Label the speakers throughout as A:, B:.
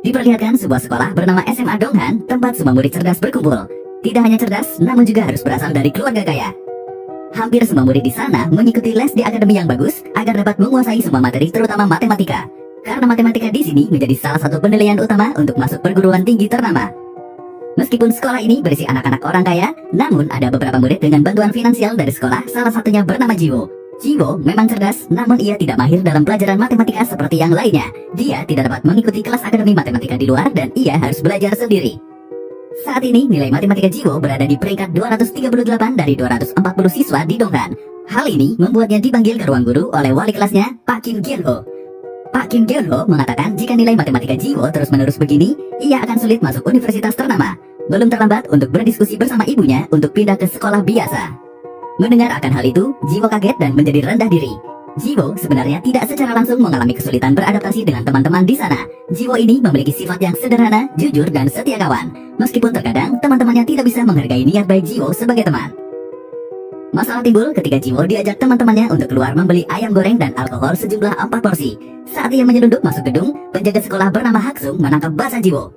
A: Diperlihatkan sebuah sekolah bernama SMA Donghan, tempat semua murid cerdas berkumpul. Tidak hanya cerdas, namun juga harus berasal dari keluarga kaya. Hampir semua murid di sana mengikuti les di akademi yang bagus agar dapat menguasai semua materi, terutama matematika. Karena matematika di sini menjadi salah satu penilaian utama untuk masuk perguruan tinggi ternama. Meskipun sekolah ini berisi anak-anak orang kaya, namun ada beberapa murid dengan bantuan finansial dari sekolah, salah satunya bernama Jiwo. Jiwo memang cerdas, namun ia tidak mahir dalam pelajaran matematika seperti yang lainnya. Dia tidak dapat mengikuti kelas akademi matematika di luar dan ia harus belajar sendiri. Saat ini nilai matematika Jiwo berada di peringkat 238 dari 240 siswa di Donghan. Hal ini membuatnya dipanggil ke ruang guru oleh wali kelasnya, Pak Kim Gyun-ho. Pak Kim Gyun-ho mengatakan jika nilai matematika Jiwo terus-menerus begini, ia akan sulit masuk universitas ternama. Belum terlambat untuk berdiskusi bersama ibunya untuk pindah ke sekolah biasa. Mendengar akan hal itu, Jiwo kaget dan menjadi rendah diri. Jiwo sebenarnya tidak secara langsung mengalami kesulitan beradaptasi dengan teman-teman di sana. Jiwo ini memiliki sifat yang sederhana, jujur, dan setia kawan. Meskipun terkadang teman-temannya tidak bisa menghargai niat baik Jiwo sebagai teman. Masalah timbul ketika Jiwo diajak teman-temannya untuk keluar membeli ayam goreng dan alkohol sejumlah 4 porsi. Saat ia menyelundup masuk gedung, penjaga sekolah bernama Haksung menangkap basah Jiwo.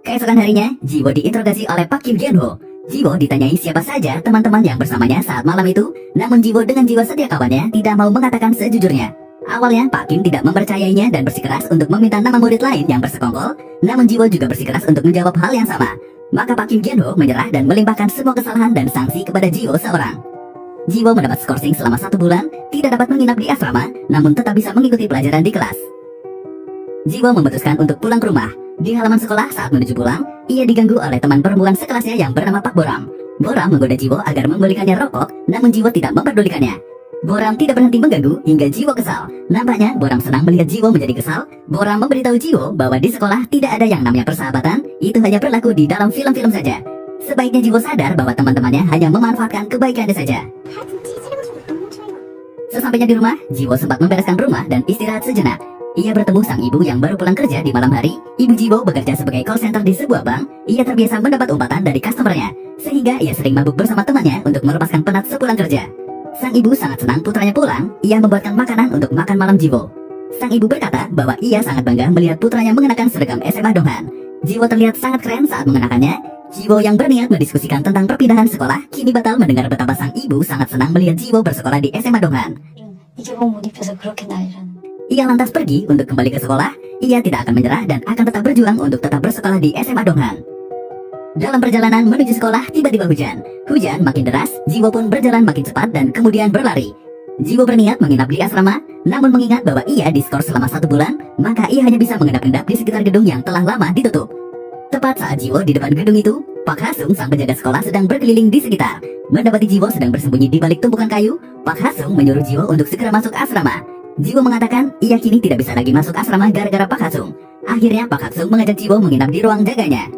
A: Keesokan harinya, Jiwo diinterogasi oleh Pak Kim Gyun-ho. Jiwo ditanyai siapa saja teman-teman yang bersamanya saat malam itu, namun Jiwo dengan jiwa setia kawannya tidak mau mengatakan sejujurnya. Awalnya Pak Kim tidak mempercayainya dan bersikeras untuk meminta nama murid lain yang bersekongkol, namun Jiwo juga bersikeras untuk menjawab hal yang sama. Maka Pak Kim Gyun-ho menyerah dan melimpahkan semua kesalahan dan sanksi kepada Jiwo seorang. Jiwo mendapat skorsing selama 1 bulan, tidak dapat menginap di asrama, namun tetap bisa mengikuti pelajaran di kelas. Jiwo memutuskan untuk pulang ke rumah. Di halaman sekolah saat menuju pulang, ia diganggu oleh teman perempuan sekelasnya yang bernama Pak Boram. Boram menggoda Jiwo agar membelikannya rokok, namun Jiwo tidak memperdulikannya. Boram tidak berhenti mengganggu hingga Jiwo kesal. Nampaknya Boram senang melihat Jiwo menjadi kesal. Boram memberitahu Jiwo bahwa di sekolah tidak ada yang namanya persahabatan, itu hanya berlaku di dalam film-film saja. Sebaiknya Jiwo sadar bahwa teman-temannya hanya memanfaatkan kebaikannya saja. Sesampainya di rumah, Jiwo sempat membereskan rumah dan istirahat sejenak. Ia bertemu sang ibu yang baru pulang kerja di malam hari. Ibu Jiwo bekerja sebagai call center di sebuah bank. Ia terbiasa mendapat umpatan dari customernya, sehingga ia sering mabuk bersama temannya untuk melepaskan penat sepulang kerja. Sang ibu sangat senang putranya pulang. Ia membuatkan makanan untuk makan malam Jiwo. Sang ibu berkata bahwa ia sangat bangga melihat putranya mengenakan seragam SMA Donghan. Jiwo terlihat sangat keren saat mengenakannya. Jiwo yang berniat mendiskusikan tentang perpindahan sekolah kini batal mendengar betapa sang ibu sangat senang melihat Jiwo bersekolah di SMA Donghan. Ia lantas pergi untuk kembali ke sekolah. Ia tidak akan menyerah dan akan tetap berjuang untuk tetap bersekolah di SMA Donghan. Dalam perjalanan menuju sekolah, tiba-tiba hujan. Hujan makin deras, Jiwo pun berjalan makin cepat dan kemudian berlari. Jiwo berniat menginap di asrama, namun mengingat bahwa ia diskors selama 1 bulan, maka ia hanya bisa mengendap-endap di sekitar gedung yang telah lama ditutup. Tepat saat Jiwo di depan gedung itu, Pak Hasung, sang penjaga sekolah, sedang berkeliling di sekitar. Mendapati Jiwo sedang bersembunyi di balik tumpukan kayu, Pak Hasung menyuruh Jiwo untuk segera masuk asrama. Jiwo mengatakan ia kini tidak bisa lagi masuk asrama gara-gara Pak Hasung. Akhirnya Pak Hasung mengajak Jiwo menginap di ruang jaganya.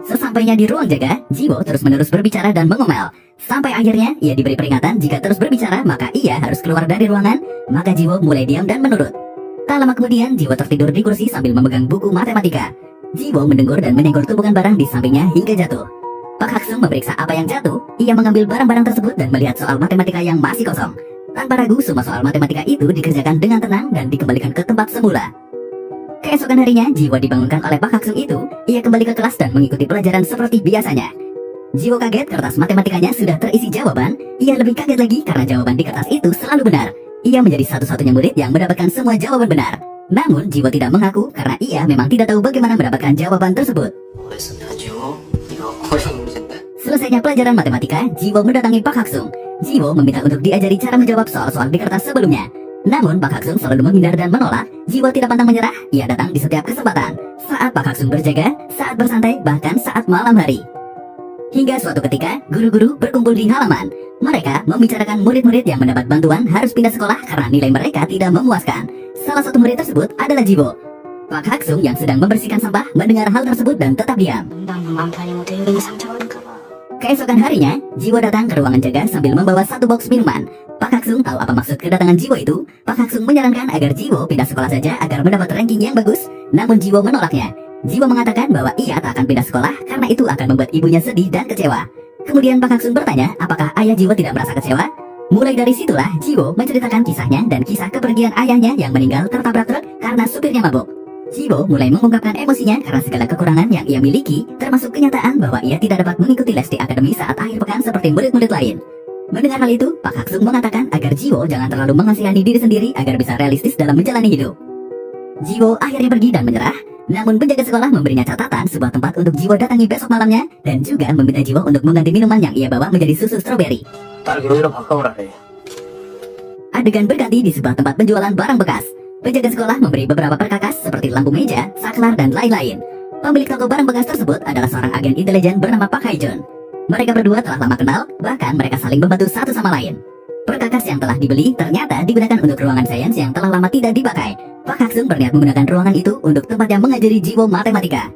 A: Sesampainya di ruang jaga, Jiwo terus-menerus berbicara dan mengomel. Sampai akhirnya ia diberi peringatan jika terus berbicara maka ia harus keluar dari ruangan. Maka Jiwo mulai diam dan menurut. Tak lama kemudian Jiwo tertidur di kursi sambil memegang buku matematika. Jiwo mendengur dan menyenggol tumpukan barang di sampingnya hingga jatuh. Pak Hasung memeriksa apa yang jatuh. Ia mengambil barang-barang tersebut dan melihat soal matematika yang masih kosong. Tanpa ragu, semua soal matematika itu dikerjakan dengan tenang dan dikembalikan ke tempat semula. Keesokan harinya, Jiwo dibangunkan oleh Pak Haksung itu. Ia kembali ke kelas dan mengikuti pelajaran seperti biasanya. Jiwo kaget kertas matematikanya sudah terisi jawaban. Ia lebih kaget lagi karena jawaban di kertas itu selalu benar. Ia menjadi satu-satunya murid yang mendapatkan semua jawaban benar. Namun, Jiwo tidak mengaku karena ia memang tidak tahu bagaimana mendapatkan jawaban tersebut. Selesainya pelajaran matematika, Jiwo mendatangi Pak Haksung. Jiwo meminta untuk diajari cara menjawab soal-soal di kertas sebelumnya. Namun Pak Haksung selalu menghindar dan menolak. Jiwo tidak pantang menyerah. Ia datang di setiap kesempatan. Saat Pak Haksung berjaga, saat bersantai, bahkan saat malam hari. Hingga suatu ketika, guru-guru berkumpul di halaman. Mereka membicarakan murid-murid yang mendapat bantuan harus pindah sekolah karena nilai mereka tidak memuaskan. Salah satu murid tersebut adalah Jiwo. Pak Haksung yang sedang membersihkan sampah mendengar hal tersebut dan tetap diam. Keesokan harinya, Jiwo datang ke ruangan jaga sambil membawa 1 box minuman. Pak Haksung tahu apa maksud kedatangan Jiwo itu. Pak Haksung menyarankan agar Jiwo pindah sekolah saja agar mendapat ranking yang bagus. Namun Jiwo menolaknya. Jiwo mengatakan bahwa ia tak akan pindah sekolah karena itu akan membuat ibunya sedih dan kecewa. Kemudian Pak Haksung bertanya apakah ayah Jiwo tidak merasa kecewa. Mulai dari situlah Jiwo menceritakan kisahnya dan kisah kepergian ayahnya yang meninggal tertabrak truk karena supirnya mabuk. Jiwo mulai mengungkapkan emosinya karena segala kekurangan yang ia miliki, termasuk kenyataan bahwa ia tidak dapat mengikuti les di akademi saat akhir pekan seperti murid-murid lain. Mendengar hal itu, Pak Haksung mengatakan agar Jiwo jangan terlalu mengasihani diri sendiri agar bisa realistis dalam menjalani hidup. Jiwo akhirnya pergi dan menyerah, namun penjaga sekolah memberinya catatan sebuah tempat untuk Jiwo datangi besok malamnya dan juga meminta Jiwo untuk mengganti minuman yang ia bawa menjadi susu stroberi. Adegan berganti di sebuah tempat penjualan barang bekas. Penjaga sekolah memberi beberapa perkakas seperti lampu meja, saklar, dan lain-lain. Pemilik toko barang bekas tersebut adalah seorang agen intelijen bernama Pak Haijun. Mereka berdua telah lama kenal, bahkan mereka saling membantu satu sama lain. Perkakas yang telah dibeli ternyata digunakan untuk ruangan sains yang telah lama tidak dipakai. Pak Haksung berniat menggunakan ruangan itu untuk tempat yang mengajari Jiwo matematika.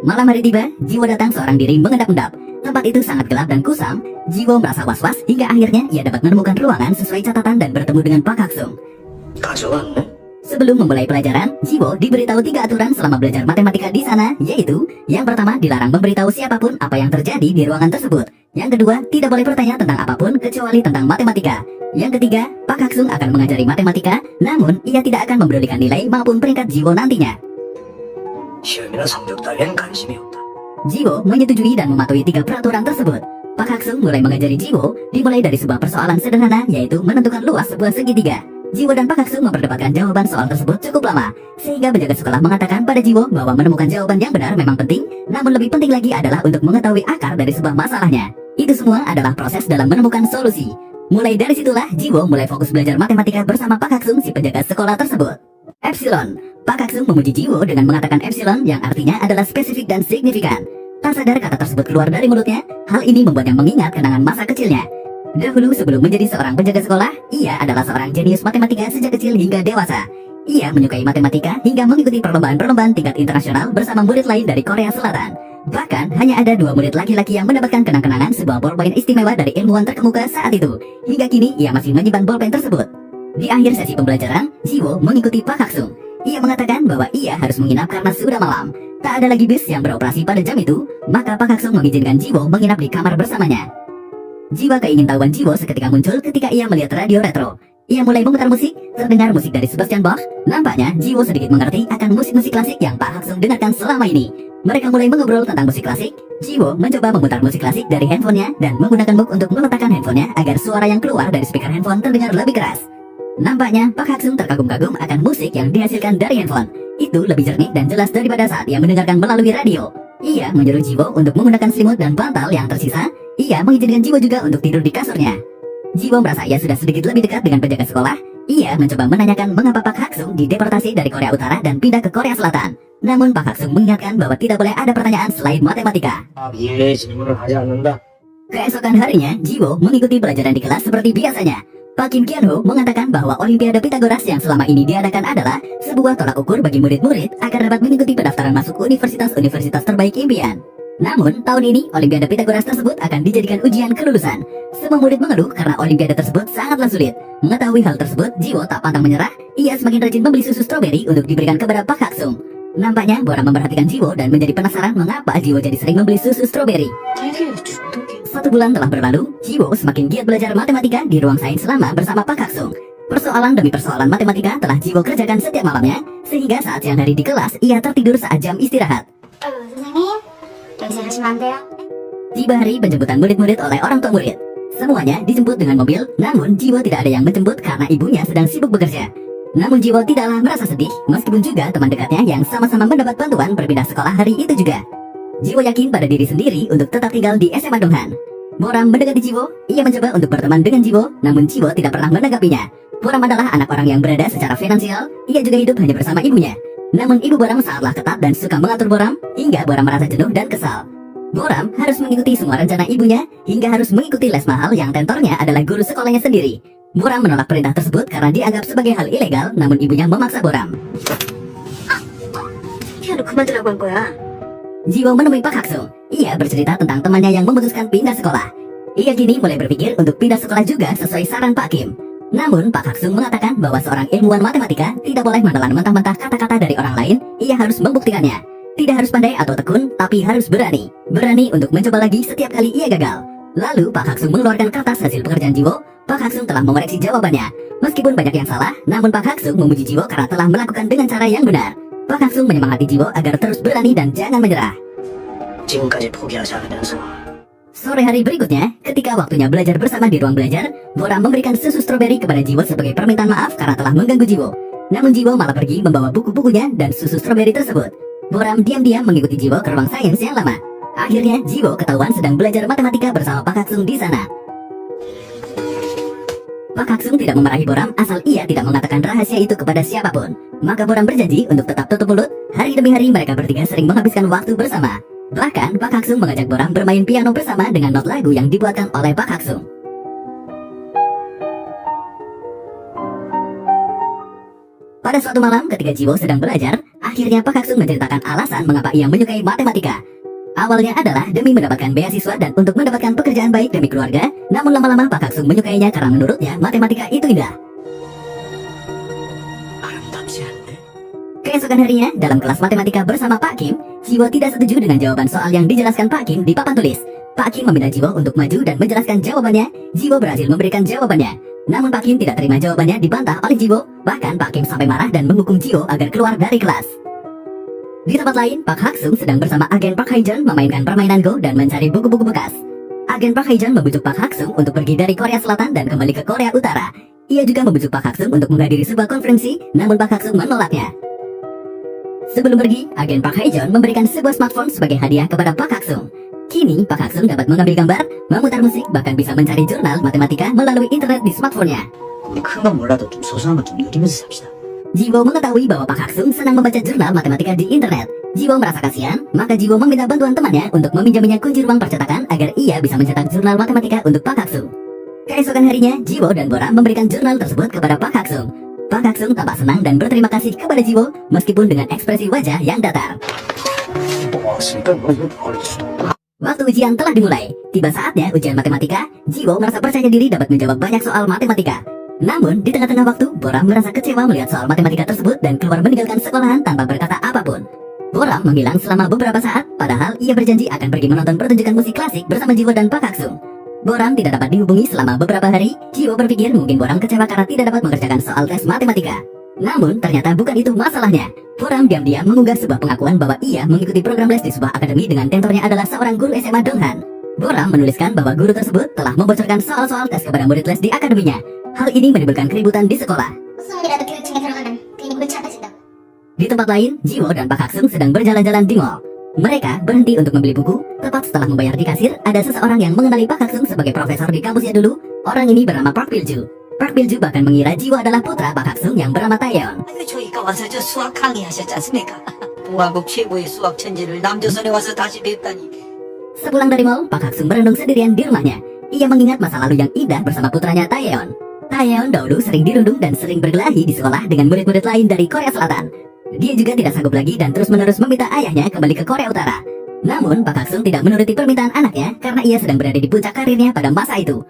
A: Malam hari tiba, Jiwo datang seorang diri mengendap-endap. Tempat itu sangat gelap dan kusam. Jiwo merasa was-was hingga akhirnya ia dapat menemukan ruangan sesuai catatan dan bertemu dengan Pak Haksung. Sebelum memulai pelajaran, Jiwo diberitahu 3 aturan selama belajar matematika di sana, yaitu yang pertama, dilarang memberitahu siapapun apa yang terjadi di ruangan tersebut. Yang kedua, tidak boleh bertanya tentang apapun kecuali tentang matematika. Yang ketiga, Pak Haksung akan mengajari matematika, namun ia tidak akan mempedulikan nilai maupun peringkat Jiwo nantinya. Jiwo menyetujui dan mematuhi 3 peraturan tersebut. Pak Haksung mulai mengajari Jiwo dimulai dari sebuah persoalan sederhana, yaitu menentukan luas sebuah segitiga. Jiwo dan Pak Haksung memperdebatkan jawaban soal tersebut cukup lama, sehingga penjaga sekolah mengatakan pada Jiwo bahwa menemukan jawaban yang benar memang penting, namun lebih penting lagi adalah untuk mengetahui akar dari sebuah masalahnya. Itu semua adalah proses dalam menemukan solusi. Mulai dari situlah Jiwo mulai fokus belajar matematika bersama Pak Haksung, si penjaga sekolah tersebut. Epsilon. Pak Haksung memuji Jiwo dengan mengatakan epsilon yang artinya adalah spesifik dan signifikan. Tak sadar kata tersebut keluar dari mulutnya, hal ini membuatnya mengingat kenangan masa kecilnya. Dahulu sebelum menjadi seorang penjaga sekolah, ia adalah seorang jenius matematika sejak kecil hingga dewasa. Ia menyukai matematika hingga mengikuti perlombaan-perlombaan tingkat internasional bersama murid lain dari Korea Selatan. Bahkan hanya ada 2 murid laki-laki yang mendapatkan kenang-kenangan sebuah bolpen istimewa dari ilmuwan terkemuka saat itu. Hingga kini ia masih menyimpan bolpen tersebut. Di akhir sesi pembelajaran, Jiwo mengikuti Pak Haksung. Ia mengatakan bahwa ia harus menginap karena sudah malam. Tak ada lagi bis yang beroperasi pada jam itu, maka Pak Haksung mengizinkan Jiwo menginap di kamar bersamanya. Jiwa keingintahuan Jiwo seketika muncul ketika ia melihat radio retro. Ia mulai memutar musik, terdengar musik dari Sebastian Bach. Nampaknya Jiwo sedikit mengerti akan musik-musik klasik yang Pak Haksung dengarkan selama ini. Mereka mulai mengobrol tentang musik klasik. Jiwo mencoba memutar musik klasik dari handphonenya dan menggunakan muk untuk meletakkan handphonenya agar suara yang keluar dari speaker handphone terdengar lebih keras. Nampaknya Pak Haksung terkagum-kagum akan musik yang dihasilkan dari handphone. Itu lebih jernih dan jelas daripada saat ia mendengarkan melalui radio. Ia menyuruh Jiwo untuk menggunakan selimut dan bantal yang tersisa. Ia mengizinkan Jiwo juga untuk tidur di kasurnya. Jiwo merasa ia sudah sedikit lebih dekat dengan penjaga sekolah. Ia mencoba menanyakan mengapa Pak Haksung dideportasi dari Korea Utara dan pindah ke Korea Selatan. Namun Pak Haksung mengingatkan bahwa tidak boleh ada pertanyaan selain matematika. Keesokan harinya, Jiwo mengikuti pelajaran di kelas seperti biasanya. Pak Kim Kian-ho mengatakan bahwa Olimpiade Pitagoras yang selama ini diadakan adalah sebuah tolak ukur bagi murid-murid agar dapat mengikuti pendaftaran masuk universitas-universitas terbaik impian. Namun, tahun ini Olimpiade Pitagoras tersebut akan dijadikan ujian kelulusan. Semua murid mengeluh karena Olimpiade tersebut sangatlah sulit. Mengetahui hal tersebut, Jiwo tak pantang menyerah. Ia semakin rajin membeli susu stroberi untuk diberikan kepada Pak Haksung. Nampaknya Bora memperhatikan Jiwo dan menjadi penasaran mengapa Jiwo jadi sering membeli susu stroberi. 1 bulan telah berlalu, Jiwo semakin giat belajar matematika di ruang sains selama bersama Pak Haksung. Persoalan demi persoalan matematika telah Jiwo kerjakan setiap malamnya, sehingga saat siang hari di kelas, ia tertidur saat jam istirahat. Tiba hari penjemputan murid-murid oleh orang tua murid. Semuanya dijemput dengan mobil, namun Jiwo tidak ada yang menjemput karena ibunya sedang sibuk bekerja. Namun Jiwo tidaklah merasa sedih, meskipun juga teman dekatnya yang sama-sama mendapat bantuan berpindah sekolah hari itu juga. Jiwo yakin pada diri sendiri untuk tetap tinggal di SMA Donghan. Boram mendekati Jiwo, ia mencoba untuk berteman dengan Jiwo, namun Jiwo tidak pernah menanggapinya. Boram adalah anak orang yang berada secara finansial, ia juga hidup hanya bersama ibunya. Namun ibu Boram sangatlah ketat dan suka mengatur Boram, hingga Boram merasa jenuh dan kesal. Boram harus mengikuti semua rencana ibunya, hingga harus mengikuti les mahal yang tentornya adalah guru sekolahnya sendiri. Boram menolak perintah tersebut karena dianggap sebagai hal ilegal, namun ibunya memaksa Boram. Jiwo menemui Pak Haksung. Ia bercerita tentang temannya yang memutuskan pindah sekolah. Ia kini mulai berpikir untuk pindah sekolah juga sesuai saran Pak Kim. Namun Pak Haksung mengatakan bahwa seorang ilmuwan matematika tidak boleh menelan mentah-mentah kata-kata dari orang lain. Ia harus membuktikannya. Tidak harus pandai atau tekun, tapi harus berani. Berani untuk mencoba lagi setiap kali ia gagal. Lalu Pak Haksung mengeluarkan kertas hasil pekerjaan Jiwo. Pak Haksung telah mengoreksi jawabannya. Meskipun banyak yang salah, namun Pak Haksung memuji Jiwo karena telah melakukan dengan cara yang benar. Pak Haksung menyemangati Jiwo agar terus berani dan jangan menyerah.
B: 지금까지 포기하지 않으면서
A: Sore hari berikutnya, ketika waktunya belajar bersama di ruang belajar, Boram memberikan susu stroberi kepada Jiwo sebagai permintaan maaf karena telah mengganggu Jiwo. Namun Jiwo malah pergi membawa buku-bukunya dan susu stroberi tersebut. Boram diam-diam mengikuti Jiwo ke ruang sains yang lama. Akhirnya Jiwo ketahuan sedang belajar matematika bersama Pak Haksung di sana. Pak Haksung tidak memarahi Boram asal ia tidak mengatakan rahasia itu kepada siapapun. Maka Boram berjanji untuk tetap tutup mulut. Hari demi hari mereka bertiga sering menghabiskan waktu bersama. Bahkan Pak Haksung mengajak Boram bermain piano bersama dengan not lagu yang dibuatkan oleh Pak Haksung. Pada suatu malam ketika Jiwo sedang belajar, akhirnya Pak Haksung menceritakan alasan mengapa ia menyukai matematika. Awalnya adalah demi mendapatkan beasiswa dan untuk mendapatkan pekerjaan baik demi keluarga. Namun lama-lama Pak Haksung menyukainya karena menurutnya matematika itu indah.
B: 아름답지 않네.
A: Keesokan harinya, dalam kelas matematika bersama Pak Kim, Jiwo tidak setuju dengan jawaban soal yang dijelaskan Pak Kim di papan tulis. Pak Kim meminta Jiwo untuk maju dan menjelaskan jawabannya. Jiwo berhasil memberikan jawabannya. Namun Pak Kim tidak terima jawabannya dibantah oleh Jiwo. Bahkan Pak Kim sampai marah dan menghukum Jiwo agar keluar dari kelas. Di tempat lain, Pak Haksung sedang bersama agen Park Hae-jeon memainkan permainan Go dan mencari buku-buku bekas. Agen Park Hae-jeon membujuk Pak Haksung untuk pergi dari Korea Selatan dan kembali ke Korea Utara. Ia juga membujuk Pak Haksung untuk menghadiri sebuah konferensi, namun Pak Haksung menolaknya. Sebelum pergi, agen Park Hae-jeon memberikan sebuah smartphone sebagai hadiah kepada Pak Haksung. Kini, Pak Haksung dapat mengambil gambar, memutar musik, bahkan bisa mencari jurnal matematika melalui internet di smartphone-nya.
B: 근데 큰 건 몰라도 좀 소소한 건 좀 누리면서 삽시다.
A: Jiwo mengetahui bahwa Pak Haksung senang membaca jurnal matematika di internet. Jiwo merasa kasihan, maka Jiwo meminta bantuan temannya untuk meminjaminya kunci ruang percetakan agar ia bisa mencetak jurnal matematika untuk Pak Haksung. Keesokan harinya, Jiwo dan Boram memberikan jurnal tersebut kepada Pak Haksung. Pak Haksung tampak senang dan berterima kasih kepada Jiwo, meskipun dengan ekspresi wajah yang datar. Waktu ujian telah dimulai. Tiba saatnya ujian matematika. Jiwo merasa percaya diri dapat menjawab banyak soal matematika. Namun, di tengah-tengah waktu, Boram merasa kecewa melihat soal matematika tersebut dan keluar meninggalkan sekolahan tanpa berkata apapun. Boram menghilang selama beberapa saat, padahal ia berjanji akan pergi menonton pertunjukan musik klasik bersama Jiwo dan Pak Haksung. Boram tidak dapat dihubungi selama beberapa hari. Jiwo berpikir mungkin Boram kecewa karena tidak dapat mengerjakan soal tes matematika. Namun, ternyata bukan itu masalahnya. Boram diam-diam mengunggah sebuah pengakuan bahwa ia mengikuti program les di sebuah akademi dengan tentornya adalah seorang guru SMA Donghan. Boram menuliskan bahwa guru tersebut telah membocorkan soal-soal tes kepada murid les di akademinya. Hal ini menimbulkan keributan di sekolah. Di tempat lain, Jiwo dan Pak Haksung sedang berjalan-jalan di mall. Mereka berhenti untuk membeli buku. Tepat setelah membayar di kasir, ada seseorang yang mengenali Pak Haksung sebagai profesor di kampusnya dulu. Orang ini bernama Park Pilju. Park Pilju bahkan mengira Jiwo adalah putra Pak Haksung yang bernama Taeyeon.
B: 저희가 와서 저 수학 강의하셨지 않습니까? 공화국 최고의 수학 천재를 남조선에 와서 다시 뵙다니.
A: Sepulang dari mall, Pak Haksung merenung sendirian di rumahnya. Ia mengingat masa lalu yang indah bersama putranya Taeyeon. Taeyeon dahulu sering dirundung dan sering berkelahi di sekolah dengan murid-murid lain dari Korea Selatan. Dia juga tidak sanggup lagi dan terus-menerus meminta ayahnya kembali ke Korea Utara. Namun, Pak Haksung tidak menuruti permintaan anaknya karena ia sedang berada di puncak karirnya pada masa itu.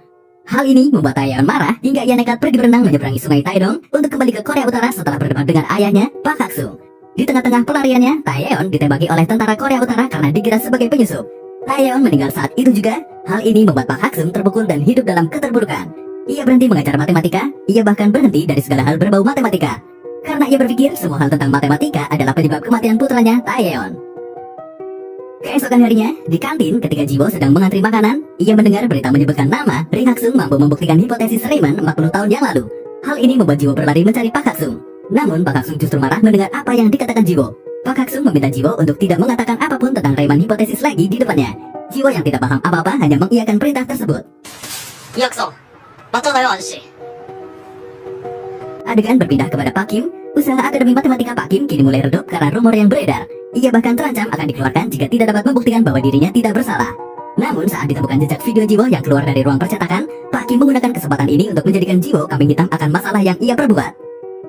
A: Hal ini membuat Taeyeon marah hingga ia nekat pergi berenang menyeberangi sungai Taedong untuk kembali ke Korea Utara setelah berdebat dengan ayahnya, Pak Haksung. Di tengah-tengah pelariannya, Taeyeon ditembaki oleh tentara Korea Utara karena dikira sebagai penyusup. Taeyeon meninggal saat itu juga. Hal ini membuat Pak Haksung terpukul dan hidup dalam keterpurukan. Ia berhenti mengajar matematika, ia bahkan berhenti dari segala hal berbau matematika. Karena ia berpikir semua hal tentang matematika adalah penyebab kematian putranya, Taeyeon. Keesokan harinya, di kantin ketika Jiwo sedang mengantri makanan, ia mendengar berita menyebutkan nama Ri Haksung mampu membuktikan hipotesis Riemann 40 tahun yang lalu. Hal ini membuat Jiwo berlari mencari Pak Haksung. Namun Pak Haksung justru marah mendengar apa yang dikatakan Jiwo. Pak Haksung meminta Jiwo untuk tidak mengatakan apapun tentang Riemann hipotesis lagi di depannya. Jiwo yang tidak paham apa-apa hanya mengiyakan perintah tersebut.
B: 약속. 맞잖아요, 아저씨.
A: Adegan berpindah kepada Pak Kim. Usaha Akademi Matematika Pak Kim kini mulai redup karena rumor yang beredar. Ia bahkan terancam akan dikeluarkan jika tidak dapat membuktikan bahwa dirinya tidak bersalah. Namun saat ditemukan jejak video Jiwo yang keluar dari ruang percetakan, Pak Kim menggunakan kesempatan ini untuk menjadikan Jiwo kambing hitam akan masalah yang ia perbuat.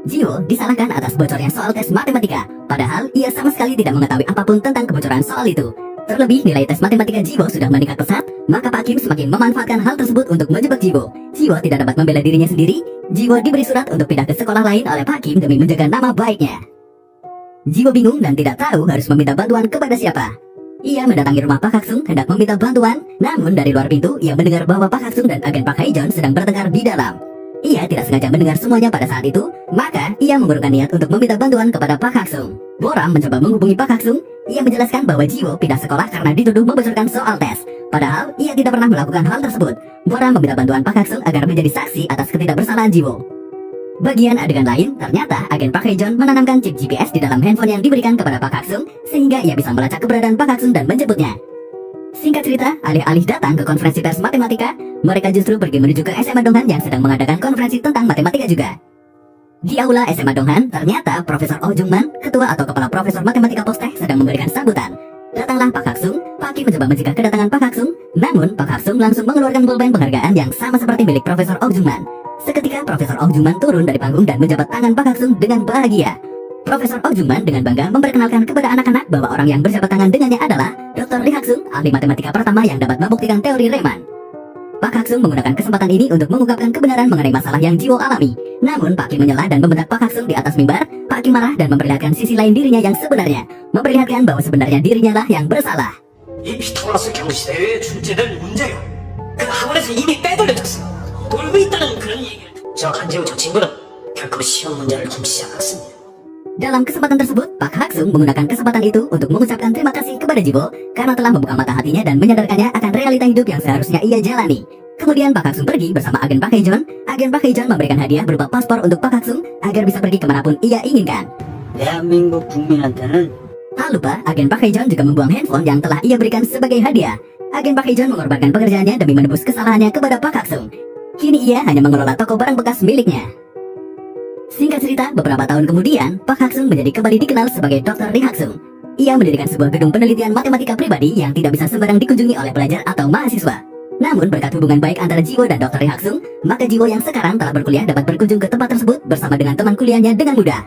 A: Jiwo disalahkan atas bocornya soal tes matematika, padahal ia sama sekali tidak mengetahui apapun tentang kebocoran soal itu. Terlebih nilai tes matematika Jiwo sudah meningkat pesat, maka Pak Kim semakin memanfaatkan hal tersebut untuk menjebak Jiwo. Jiwo tidak dapat membela dirinya sendiri. Jiwo diberi surat untuk pindah ke sekolah lain oleh Pak Kim demi menjaga nama baiknya. Jiwo bingung dan tidak tahu harus meminta bantuan kepada siapa. Ia mendatangi rumah Pak Haksung hendak meminta bantuan, namun dari luar pintu ia mendengar bahwa Pak Haksung dan agen Park Hae-jeon sedang bertengkar di dalam. Ia tidak sengaja mendengar semuanya pada saat itu, maka ia mengurungkan niat untuk meminta bantuan kepada Pak Haksung. Boram mencoba menghubungi Pak Hak Sung. Ia menjelaskan bahwa Jiwo pindah sekolah karena dituduh membocorkan soal tes. Padahal ia tidak pernah melakukan hal tersebut. Boram meminta bantuan Pak Hak Sung agar menjadi saksi atas ketidakbersalahan Jiwo. Bagian adegan lain, ternyata agen Park Hae-jeon menanamkan chip GPS di dalam handphone yang diberikan kepada Pak Hak Sung sehingga ia bisa melacak keberadaan Pak Hak Sung dan menjemputnya. Singkat cerita, alih-alih datang ke konferensi pers matematika, mereka justru pergi menuju ke SMA Donghan yang sedang mengadakan konferensi tentang matematika juga. Di aula SMA Donghan, ternyata Profesor Oh Jung-man, ketua atau kepala profesor matematika Postek, sedang memberikan sambutan. Datanglah Pak Hak Sung. Pak Kim mencoba mencegah kedatangan Pak Hak Sung, namun Pak Hak Sung langsung mengeluarkan pulpen penghargaan yang sama seperti milik Profesor Oh Jung-man. Seketika Profesor Oh Jung-man turun dari panggung dan menjabat tangan Pak Hak Sung dengan bahagia. Profesor Oh Jung-man dengan bangga memperkenalkan kepada anak-anak bahwa orang yang berjabat tangan dengannya adalah Dr. Lee Hak Sung, ahli matematika pertama yang dapat membuktikan teori Riemann. Pak Hak Sung menggunakan kesempatan ini untuk mengungkapkan kebenaran mengenai masalah yang Jiwo alami. Namun Pak Kim menyela dan membentak Pak Hak Sung di atas mimbar. Pak Kim marah dan memperlihatkan sisi lain dirinya yang sebenarnya, memperlihatkan bahwa sebenarnya dirinya lah yang bersalah.
C: 이 피타고라스 경시대회에 출제될 문제가 그 학원에서 이미 빼돌려졌어. 돌고 있다는 그런 얘기를 저 간지우 저 친구는 결코 시험 문제를 훔치지 않았습니다.
A: Dalam kesempatan tersebut, Pak Hak Sung menggunakan kesempatan itu untuk mengucapkan terima kasih kepada Jiwo karena telah membuka mata hatinya dan menyadarkannya akan realita hidup yang seharusnya ia jalani. Kemudian Pak Hak Sung pergi bersama agen Park Hae-jeon. Agen Park Hae-jeon memberikan hadiah berupa paspor untuk Pak Hak Sung agar bisa pergi kemanapun ia inginkan.
B: 대한민국 국민한테는
A: Tak lupa, agen Park Hae-jeon juga membuang handphone yang telah ia berikan sebagai hadiah. Agen Park Hae-jeon mengorbankan pekerjaannya demi menebus kesalahannya kepada Pak Hak Sung. Kini ia hanya mengelola toko barang bekas miliknya. Singkat cerita, beberapa tahun kemudian, Pak Hak Sung menjadi kembali dikenal sebagai Dr. Lee Hak Sung. Ia mendirikan sebuah gedung penelitian matematika pribadi yang tidak bisa sembarang dikunjungi oleh pelajar atau mahasiswa. Namun berkat hubungan baik antara Jiwo dan Dr. Lee Hak Sung, maka Jiwo yang sekarang telah berkuliah dapat berkunjung ke tempat tersebut bersama dengan teman kuliahnya dengan mudah.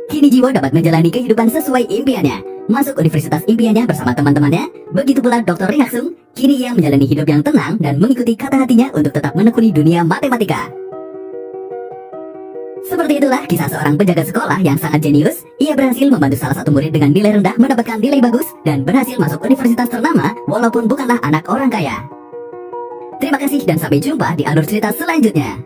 A: Kini Jiwo dapat menjalani kehidupan sesuai impiannya, masuk universitas impiannya bersama teman-temannya. Begitu pula Dr. Lee Hak Sung, kini ia menjalani hidup yang tenang dan mengikuti kata hatinya untuk tetap menekuni dunia matematika. Seperti itulah kisah seorang penjaga sekolah yang sangat jenius. Ia berhasil membantu salah satu murid dengan nilai rendah mendapatkan nilai bagus dan berhasil masuk universitas ternama walaupun bukanlah anak orang kaya. Terima kasih dan sampai jumpa di alur cerita selanjutnya.